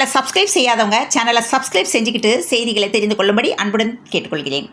சேனலை சப்ஸ்கிரைப் செய்யாதவங்க சேனலை சப்ஸ்கிரைப் செஞ்சுக்கிட்டு செய்திகளை தெரிந்து கொள்ளும்படி அன்புடன் கேட்டுக்கொள்கிறேன்.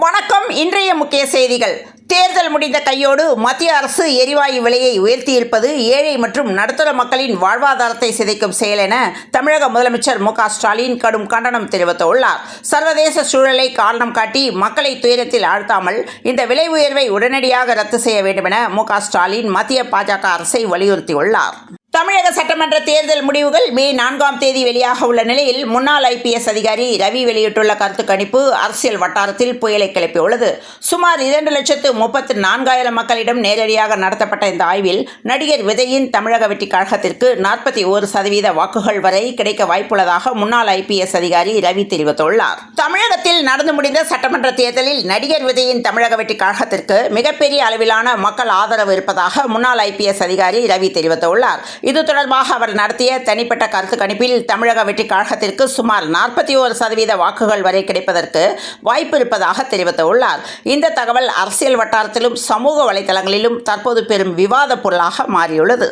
வணக்கம். இன்றைய முக்கிய செய்திகள். தேர்தல் முடிந்த கையோடு மத்திய அரசு எரிவாயு விலையை உயர்த்தியிருப்பது ஏழை மற்றும் நடுத்தர மக்களின் வாழ்வாதாரத்தை சிதைக்கும் செயல் என தமிழக முதலமைச்சர் மு.க.ஸ்டாலின் கடும் கண்டனம் தெரிவித்துள்ளார். சர்வதேச சூழலை காரணம் காட்டி மக்களை துயரத்தில் ஆழ்த்தாமல் இந்த விலை உயர்வை உடனடியாக ரத்து செய்ய வேண்டும் என மு.க.ஸ்டாலின் மத்திய பாஜக அரசை வலியுறுத்தியுள்ளார். தமிழக சட்டமன்ற தேர்தல் முடிவுகள் மே 4ஆம் தேதி வெளியாக உள்ள நிலையில் முன்னாள் IPS அதிகாரி ரவி வெளியிட்டுள்ள கருத்து கணிப்பு அரசியல் வட்டாரத்தில் புயலை கிளப்பியுள்ளது. சுமார் 2,34,000 மக்களிடம் நேரடியாக நடத்தப்பட்ட இந்த ஆய்வில் நடிகர் விஜயின் தமிழக வெற்றிக் கழகத்திற்கு 41% வாக்குகள் வரை கிடைக்க வாய்ப்புள்ளதாக முன்னாள் IPS அதிகாரி ரவி தெரிவித்துள்ளார். தமிழகத்தில் நடந்து முடிந்த சட்டமன்ற தேர்தலில் நடிகர் விஜயின் தமிழக வெற்றிக் கழகத்திற்கு மிகப்பெரிய அளவிலான மக்கள் ஆதரவு இருப்பதாக முன்னாள் IPS அதிகாரி ரவி தெரிவித்துள்ளார். இது தொடர்பாக அவர் நடத்திய தனிப்பட்ட கருத்து கணிப்பில் தமிழக வெற்றிக் கழகத்திற்கு சுமார் 41% வாக்குகள் வரை கிடைப்பதற்கு வாய்ப்பு இருப்பதாக தெரிவித்துள்ளார். இந்த தகவல் அரசியல் வட்டாரத்திலும் சமூக வலைதளங்களிலும் தற்போது பெரும் விவாத பொருளாக மாறியுள்ளது.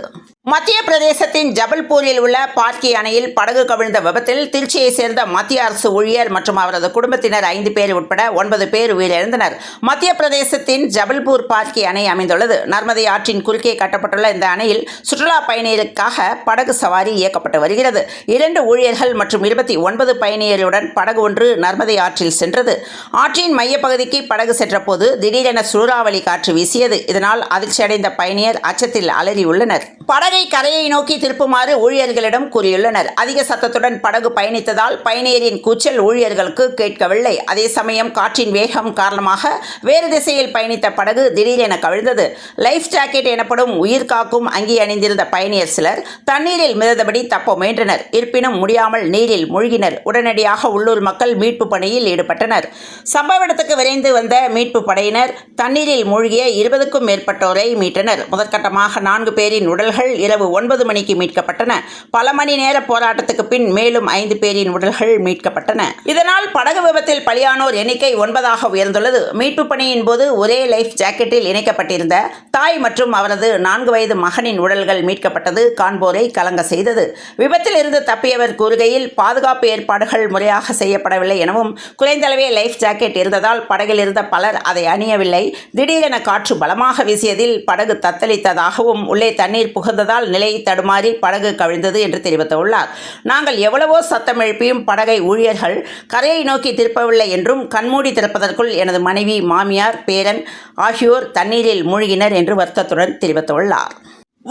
மத்திய பிரதேசத்தின் ஜபல்பூரில் உள்ள பார்க்கி அணையில் படகு கவிழ்ந்த விபத்தில் திருச்சியை சேர்ந்த மத்திய அரசு ஊழியர் மற்றும் அவரது குடும்பத்தினர் 5 பேர் உட்பட 9 பேர் உயிரிழந்தனர். மத்திய பிரதேசத்தின் ஜபல்பூர் பார்க்கி அணை அமைந்துள்ளது. நர்மதை ஆற்றின் குறுக்கே கட்டப்பட்டுள்ள இந்த அணையில் சுற்றுலா பயணிகளுக்காக படகு சவாரி இயக்கப்பட்டு வருகிறது. 2 ஊழியர்கள் மற்றும் 29 பயணியருடன் படகு ஒன்று நர்மதை ஆற்றில் சென்றது. ஆற்றின் மையப்பகுதிக்கு படகு சென்றபோது திடீரென சூறாவளி காற்று வீசியது. இதனால் அதிர்ச்சியடைந்த பயணியர் அச்சத்தில் அலறியுள்ளனர். படகை கரையை நோக்கி திருப்புமாறு ஊழியர்களிடம் கூறியுள்ளனர். அதிக சத்தத்துடன் படகு பயணித்ததால் பயணியரின் கூச்சல் ஊழியர்களுக்கு கேட்கவில்லை. அதே சமயம் காற்றின் வேகம் காரணமாக வேறு திசையில் பயணித்த படகு திடீரென கவிழ்ந்தது. லைஃப் ஜாக்கெட் எனப்படும் உயிர் காக்கும் அங்கி அணிந்திருந்த பயணியர் சிலர் தண்ணீரில் மிதந்தபடி தப்ப முயன்றனர். இருப்பினும் முடியாமல் நீரில் மூழ்கினர். உடனடியாக உள்ளூர் மக்கள் மீட்பு பணியில் ஈடுபட்டனர். சம்பவ இடத்துக்கு விரைந்து வந்த மீட்பு படையினர் தண்ணீரில் மூழ்கிய 20க்கும் மேற்பட்டோரை மீட்டனர். முதற்கட்டமாக 4 பேரின் உடல்கள் இரவு 9 மணிக்கு மீட்கப்பட்டன. பல மணி நேர போராட்டத்துக்கு பின் மேலும் 5 பேரின் உடல்கள் மீட்கப்பட்டன. இதனால் படகு விபத்தில் பலியானோர் எண்ணிக்கை 9ஆக உயர்ந்துள்ளது. மீட்பு பணியின் போது ஒரே லைஃப் ஜாக்கெட்டில் இணைக்கப்பட்டிருந்த தாய் மற்றும் அவரது 4 வயது மகனின் உடல்கள் மீட்கப்பட்டது காண்போரை கலங்க செய்தது. விபத்தில் இருந்து தப்பியவர் கூறுகையில் பாதுகாப்பு ஏற்பாடுகள் முறையாக செய்யப்படவில்லை எனவும் குறைந்த அளவே லைஃப் ஜாக்கெட் இருந்ததால் படகில் இருந்த பலர் அதை அணியவில்லை. திடீரென காற்று பலமாக வீசியதில் படகு தத்தளித்ததாகவும் உள்ளே தண்ணீர் புகுந்ததால் நிலை தடுமாறி படகு கவிழ்ந்தது என்று தெரிவித்துள்ளார். நாங்கள் எவ்வளவோ சத்தம் எழுப்பியும் படகை ஊழியர்கள் கரையை நோக்கி திருப்பவில்லை என்றும் கண்மூடி திறப்பதற்குள் எனது மனைவி, மாமியார், பேரன் ஆகியோர் தண்ணீரில் மூழ்கினர் என்று வருத்தத்துடன் தெரிவித்துள்ளார்.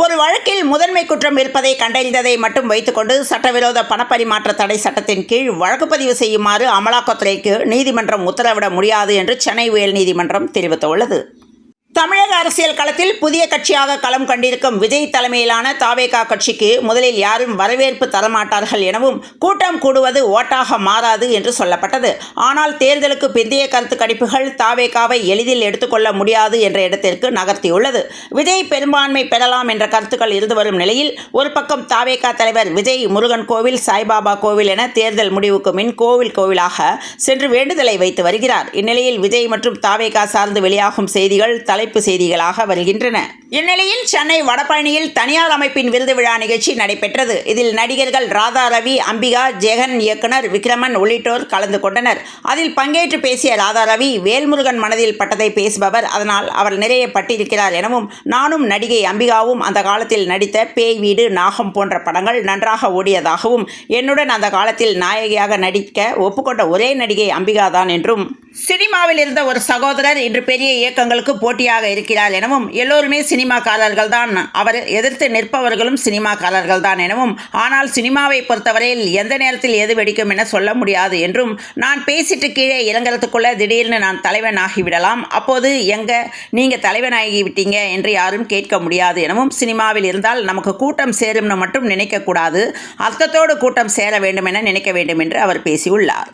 ஒரு வழக்கில் முதன்மை குற்றம் இருப்பதை கண்டறிந்ததை மட்டும் வைத்துக்கொண்டு சட்டவிரோத பணப்பரிமாற்ற தடை சட்டத்தின் கீழ் வழக்கு பதிவு செய்யுமாறு அமலாக்கத்துறைக்கு நீதிமன்றம் உத்தரவிட முடியாது என்று சென்னை உயர்நீதிமன்றம் தெரிவித்துள்ளது. தமிழக அரசியல் களத்தில் புதிய கட்சியாக களம் கண்டிருக்கும் விஜய் தலைமையிலான தாவேகா கட்சிக்கு முதலில் யாரும் வரவேற்பு தரமாட்டார்கள் எனவும் கூட்டம் கூடுவது ஓட்டாக மாறாது என்று சொல்லப்பட்டது. ஆனால் தேர்தலுக்கு பிந்தைய கருத்து கணிப்புகள் தாவேகாவை எளிதில் எடுத்துக்கொள்ள முடியாது என்ற இடத்திற்கு நகர்த்தியுள்ளது. விஜய் பெரும்பான்மை பெறலாம் என்ற கருத்துக்கள் இருந்து வரும் நிலையில் ஒரு பக்கம் தாவேகா தலைவர் விஜய் முருகன் கோவில், சாய்பாபா கோவில் என தேர்தல் முடிவுக்கு மின் கோவிலாக சென்று வேண்டுதலை வைத்து வருகிறார். இந்நிலையில் விஜய் மற்றும் தாவேகா சார்ந்து வெளியாகும் செய்திகள் தலைப்பு செய்திகளாக வருகின்றன. இந்நிலையில் சென்னை வடபழனியில் தனியார் அமைப்பின் விருது விழா நிகழ்ச்சி நடைபெற்றது. இதில் நடிகர்கள் ராதா ரவி, அம்பிகா, ஜெகன், இயக்குனர் விக்ரமன் உள்ளிட்டோர் கலந்து கொண்டனர். அதில் பங்கேற்று பேசிய ராதா ரவி, வேல்முருகன் மனதில் பட்டதை பேசுபவர், அதனால் அவர் நிறைய பட்டிருக்கிறார் எனவும் நானும் நடிகை அம்பிகாவும் அந்த காலத்தில் நடித்த பேய் வீடு, நாகம் போன்ற படங்கள் நன்றாக ஓடியதாகவும் என்னுடன் அந்த காலத்தில் நாயகியாக நடிக்க ஒப்புக்கொண்ட ஒரே நடிகை அம்பிகா தான் என்றும் சினிமாவில் இருந்த ஒரு சகோதரர் இன்று பெரிய இயக்கங்களுக்கு போட்டியாக இருக்கிறார் எனவும் எல்லோருமே சினிமாக்காரர்கள் தான், அவர் எதிர்த்து நிற்பவர்களும் சினிமாக்காரர்கள் தான் எனவும் ஆனால் சினிமாவை பொறுத்தவரையில் எந்த நேரத்தில் எது வெடிக்கும் என சொல்ல முடியாது என்றும் நான் பேசிட்டு கீழே இறங்குறதுக்குள்ள திடீர்னு நான் தலைவன் ஆகிவிடலாம், அப்போது நீங்கள் தலைவனாகி விட்டீங்க என்று யாரும் கேட்க முடியாது எனவும் சினிமாவில் இருந்தால் நமக்கு கூட்டம் சேரும்னு மட்டும் நினைக்கக்கூடாது, அர்த்தத்தோடு கூட்டம் சேர வேண்டும் என நினைக்க வேண்டும் என்று அவர் பேசியுள்ளார்.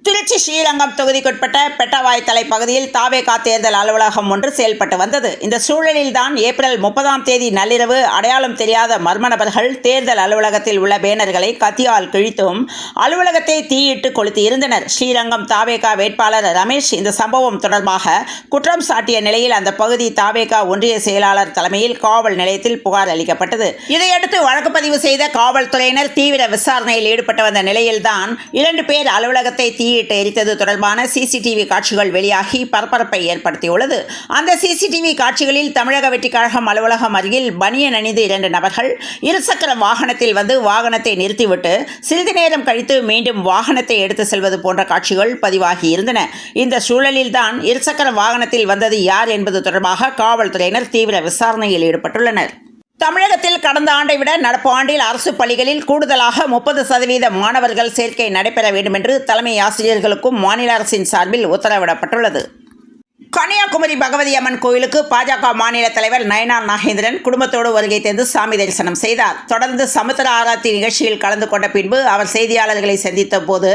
திரு திருச்சி ஸ்ரீரங்கம் தொகுதிக்குட்பட்ட பெட்டவாய்த்தலை பகுதியில் தாவேகா தேர்தல் அலுவலகம் ஒன்று செயல்பட்டு வந்தது. இந்த சூழலில்தான் ஏப்ரல் 30ஆம் தேதி நள்ளிரவு அடையாளம் தெரியாத மர்ம நபர்கள் தேர்தல் அலுவலகத்தில் உள்ள பேனர்களை கத்தியால் கிழித்தும் அலுவலகத்தை தீயிட்டு கொளுத்தியிருந்தனர். ஸ்ரீரங்கம் தாவேகா வேட்பாளர் ரமேஷ் இந்த சம்பவம் தொடர்பாக குற்றம் சாட்டிய நிலையில் அந்த பகுதி தாவேகா ஒன்றிய செயலாளர் தலைமையில் காவல் நிலையத்தில் புகார் அளிக்கப்பட்டது. இதையடுத்து வழக்கு பதிவு செய்த காவல்துறையினர் தீவிர விசாரணையில் ஈடுபட்டு வந்த நிலையில்தான் 2 பேர் அலுவலகத்தை தீயிட்டு எரித்தது தொடர்பான சிசிடிவி காட்சிகள் வெளியாகி பரபரப்பை ஏற்படுத்தியுள்ளது. அந்த சிசிடிவி காட்சிகளில் தமிழக வெற்றிக் கழகம் அலுவலகம் அருகில் பனியன் அணிந்து 2 நபர்கள் இருசக்கர வாகனத்தில் வந்து வாகனத்தை நிறுத்திவிட்டு சிறிது நேரம் கழித்து மீண்டும் வாகனத்தை எடுத்து செல்வது போன்ற காட்சிகள் பதிவாகி இருந்தன. இந்த சூழலில்தான் இருசக்கர வாகனத்தில் வந்தது யார் என்பது தொடர்பாக காவல்துறையினர் தீவிர விசாரணையில் ஈடுபட்டுள்ளனர். தமிழகத்தில் கடந்த ஆண்டை விட நடப்பு ஆண்டில் அரசு பள்ளிகளில் கூடுதலாக 30% மாணவர்கள் சேர்க்கை நடைபெற வேண்டும் என்று தலைமை ஆசிரியர்களுக்கும் மாநில அரசின் சார்பில் உத்தரவிடப்பட்டுள்ளது. கன்னியாகுமரி பகவதி அம்மன் கோயிலுக்கு பாஜக மாநில தலைவர் நயனார் நாகேந்திரன் குடும்பத்தோடு வருகை தந்து சாமி தரிசனம் செய்தார். தொடர்ந்து சமுத்திர ஆராத்தி நிகழ்ச்சியில் கலந்து கொண்ட பின்பு அவர் செய்தியாளர்களை சந்தித்த போது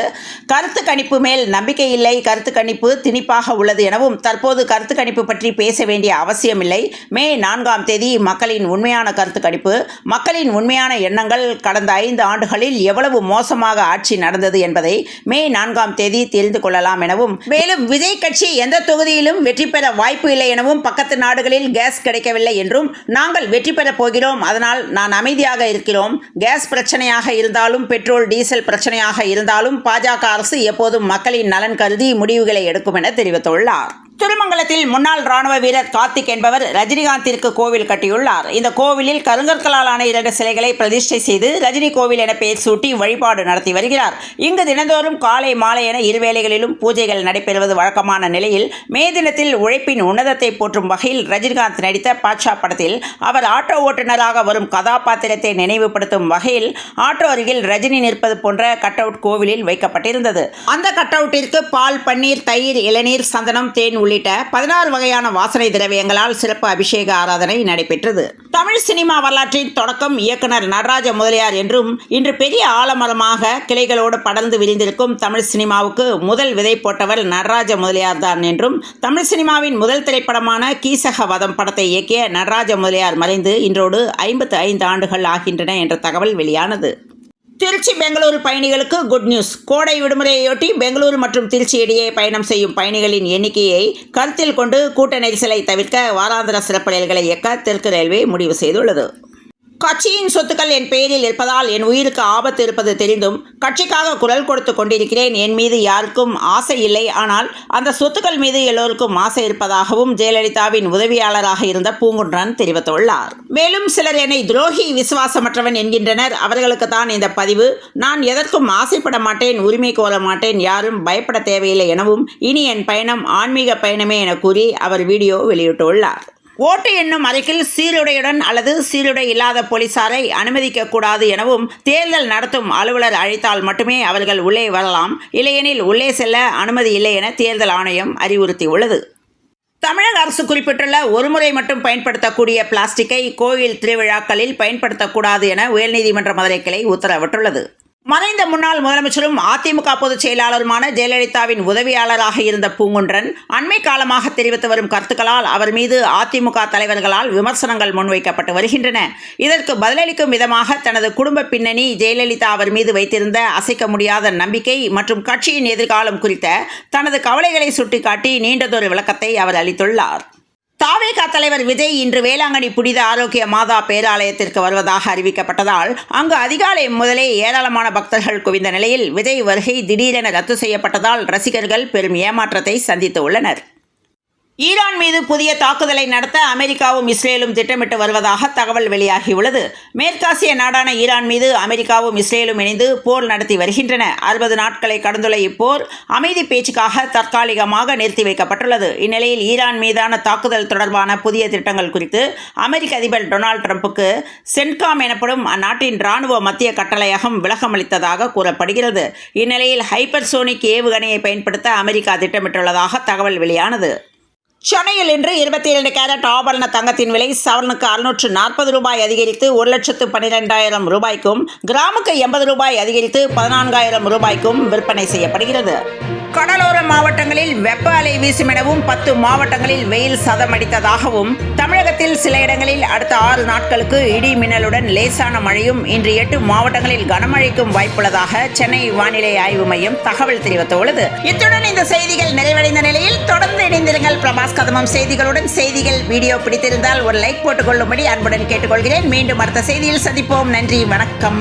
கருத்து கணிப்பு மேல் நம்பிக்கை இல்லை, கருத்து கணிப்பு திணிப்பாக உள்ளது எனவும் தற்போது கருத்து கணிப்பு பற்றி பேச வேண்டிய அவசியமில்லை, மே 4ஆம் தேதி மக்களின் உண்மையான கருத்து கணிப்பு, மக்களின் உண்மையான எண்ணங்கள் கடந்த 5 ஆண்டுகளில் எவ்வளவு மோசமாக ஆட்சி நடந்தது என்பதை மே 4ஆம் தேதி தெரிந்து கொள்ளலாம் எனவும், மேலும் விஜய் கட்சி எந்த தொகுதியிலும் வெற்றி பெற வாய்ப்பு இல்லை எனவும், பக்கத்து நாடுகளில் கேஸ் கிடைக்கவில்லை என்றும் நாங்கள் வெற்றி பெறப் போகிறோம், அதனால் நான் அமைதியாக இருக்கிறோம், கேஸ் பிரச்சனையாக இருந்தாலும் பெட்ரோல் டீசல் பிரச்சனையாக இருந்தாலும் பாஜக அரசு எப்போதும் மக்களின் நலன் கருதி முடிவுகளை எடுக்கும் என தெரிவித்துள்ளார். திருமங்கலத்தில் முன்னாள் ராணுவ வீரர் கார்த்திக் என்பவர் ரஜினிகாந்திற்கு கோவில் கட்டியுள்ளார். இந்த கோவிலில் கருங்கற்களால் ஆன 2 சிலைகளை பிரதிஷ்டை செய்து ரஜினி கோவில் என பெயர் சூட்டி வழிபாடு நடத்தி வருகிறார். இங்கு தினந்தோறும் காலை மாலை என 2 வேளைகளிலும் பூஜைகள் நடைபெறுவது வழக்கமான நிலையில் மே தினத்தில் உழைப்பின் உன்னதத்தை போற்றும் வகையில் ரஜினிகாந்த் நடித்த பாட்ஷா படத்தில் அவர் ஆட்டோ ஓட்டுநராக வரும் கதாபாத்திரத்தை நினைவுபடுத்தும் வகையில் ஆட்டோ அருகில் ரஜினி நிற்பது போன்ற கட் அவுட் கோவிலில் வைக்கப்பட்டிருந்தது. அந்த கட் அவுட்டிற்கு பால், பன்னீர், தயிர், இளநீர், சந்தனம், தேன் உள்ளிட்ட 16 வகையான வாசனை திரவியங்களால் சிறப்பு அபிஷேக ஆராதனை நடைபெற்றது. தமிழ் சினிமா வரலாற்றின் தொடக்கம் இயக்குனர் நடராஜ முதலியார் என்றும், இன்று பெரிய ஆலமரமாக கிளைகளோடு படர்ந்து விரிந்திருக்கும் தமிழ் சினிமாவுக்கு முதல் விதை போட்டவர் நடராஜ முதலியார் தான் என்றும், தமிழ் சினிமாவின் முதல் திரைப்படமான கீசக வதம் படத்தை இயக்கிய நடராஜ முதலியார் மறைந்து இன்றோடு 55 ஆண்டுகள் ஆகின்றன என்ற தகவல் வெளியானது. திருச்சி பெங்களூரு பயணிகளுக்கு குட் நியூஸ். கோடை விடுமுறையொட்டி பெங்களூரு மற்றும் திருச்சி இடையே பயணம் செய்யும் பயணிகளின் எண்ணிக்கையை கருத்தில் கொண்டு கூட்ட நெரிசலை தவிர்க்க வாராந்திர சிறப்பு ரயில்களை இயக்க தெற்கு ரயில்வே முடிவு செய்துள்ளது. கட்சியின் சொத்துக்கள் என் பெயரில் இருப்பதால் என் உயிருக்கு ஆபத்து இருப்பது தெரிந்தும் கட்சிக்காக குரல் கொடுத்து கொண்டிருக்கிறேன். என் மீது யாருக்கும் ஆசை இல்லை, ஆனால் அந்த சொத்துக்கள் மீது எல்லோருக்கும் ஆசை இருப்பதாகவும் ஜெயலலிதாவின் உதவியாளராக இருந்த பூங்குன்றன் தெரிவித்துள்ளார். மேலும் சிலர் என்னை துரோகி, விசுவாசமற்றவன் என்கின்றனர். அவர்களுக்கு தான் இந்த பதிவு. நான் எதற்கும் ஆசைப்பட மாட்டேன், உரிமை கோர மாட்டேன், யாரும் பயப்பட தேவையில்லை எனவும், இனி என் பயணம் ஆன்மீக பயணமே என கூறி அவர் வீடியோ வெளியிட்டுள்ளார். ஓட்டு எண்ணும் அறையில் சீருடையுடன் அல்லது சீருடை இல்லாத போலீசாரை அனுமதிக்கக்கூடாது எனவும், தேர்தல் நடத்தும் அலுவலர் அழைத்தால் மட்டுமே அவர்கள் உள்ளே வரலாம், இல்லையெனில் உள்ளே செல்ல அனுமதி இல்லை என தேர்தல் ஆணையம் அறிவுறுத்தியுள்ளது. தமிழக அரசு குறிப்பிட்டுள்ள ஒருமுறை மட்டும் பயன்படுத்தக்கூடிய பிளாஸ்டிக்கை கோயில் திருவிழாக்களில் பயன்படுத்தக்கூடாது என உயர்நீதிமன்ற மதுரை கிளை உத்தரவிட்டுள்ளது. மறைந்த முன்னாள் முதலமைச்சரும் அதிமுக பொதுச் செயலாளருமான ஜெயலலிதாவின் உதவியாளராக இருந்த பூங்குன்றன் அண்மை காலமாக தெரிவித்து வரும் கருத்துக்களால் அவர் மீது அதிமுக தலைவர்களால் விமர்சனங்கள் முன்வைக்கப்பட்டு வருகின்றன. இதற்கு பதிலளிக்கும் விதமாக தனது குடும்ப பின்னணி, ஜெயலலிதா அவர் மீது வைத்திருந்த அசைக்க முடியாத நம்பிக்கை மற்றும் கட்சியின் எதிர்காலம் குறித்த தனது கவலைகளை சுட்டிக்காட்டி நீண்டதொரு விளக்கத்தை அவர் அளித்துள்ளார். தாவேகா தலைவர் விஜய் இன்று வேளாங்கண்ணி புனித ஆரோக்கிய மாதா பேராலயத்திற்கு வருவதாக அறிவிக்கப்பட்டதால் அங்கு அதிகாலை முதலே ஏராளமான பக்தர்கள் குவிந்த நிலையில் விஜய் வருகை திடீரென ரத்து செய்யப்பட்டதால் ரசிகர்கள் பெரும் ஏமாற்றத்தை சந்தித்து உள்ளனர். ஈரான் மீது புதிய தாக்குதலை நடத்த அமெரிக்காவும் இஸ்ரேலும் திட்டமிட்டு வருவதாக தகவல் வெளியாகியுள்ளது. மேற்காசிய நாடான ஈரான் மீது அமெரிக்காவும் இஸ்ரேலும் இணைந்து போர் நடத்தி வருகின்றன. 60 நாட்களை கடந்துள்ள இப்போர் அமைதி பேச்சுக்காக தற்காலிகமாக நிறுத்தி வைக்கப்பட்டுள்ளது. இந்நிலையில் ஈரான் மீதான தாக்குதல் தொடர்பான புதிய திட்டங்கள் குறித்து அமெரிக்க அதிபர் டொனால்டு டிரம்புக்கு சென்காம் எனப்படும் அந்நாட்டின் இராணுவ மத்திய கட்டளையகம் விளக்கமளித்ததாக கூறப்படுகிறது. இந்நிலையில் ஹைப்பர்சோனிக் ஏவுகணையை பயன்படுத்த அமெரிக்கா திட்டமிட்டுள்ளதாக தகவல் வெளியானது. சென்னையில் இன்று 22 கேரட் ஆபரண தங்கத்தின் விலை சவரனுக்கு 640 ரூபாய் அதிகரித்து 1,12,000 ரூபாய்க்கும், கிராமுக்கு 80 ரூபாய் அதிகரித்து 14,000 ரூபாய்க்கும் விற்பனை செய்யப்படுகிறது. கடலோர மாவட்டங்களில் வெப்ப அலை வீசும் எனவும் 10 மாவட்டங்களில் வெயில் சதமடித்ததாகவும், தமிழகத்தில் சில இடங்களில் அடுத்த 6 நாட்களுக்கு இடி மின்னலுடன் லேசான மழையும், இன்று 8 மாவட்டங்களில் கனமழைக்கும் வாய்ப்புள்ளதாக சென்னை வானிலை ஆய்வு மையம் தகவல் தெரிவித்துள்ளது. இத்துடன் இந்த செய்திகள் நிறைவடைந்த நிலையில் தொடர்ந்து இணைந்திருங்கள் பிரபாஸ் கதமம் செய்திகளுடன். செய்திகள் வீடியோ பிடித்திருந்தால் ஒரு லைக் போட்டுக் கொள்ளும்படி அன்புடன் கேட்டுக்கொள்கிறேன். மீண்டும் அடுத்த செய்தியில் சந்திப்போம். நன்றி, வணக்கம்.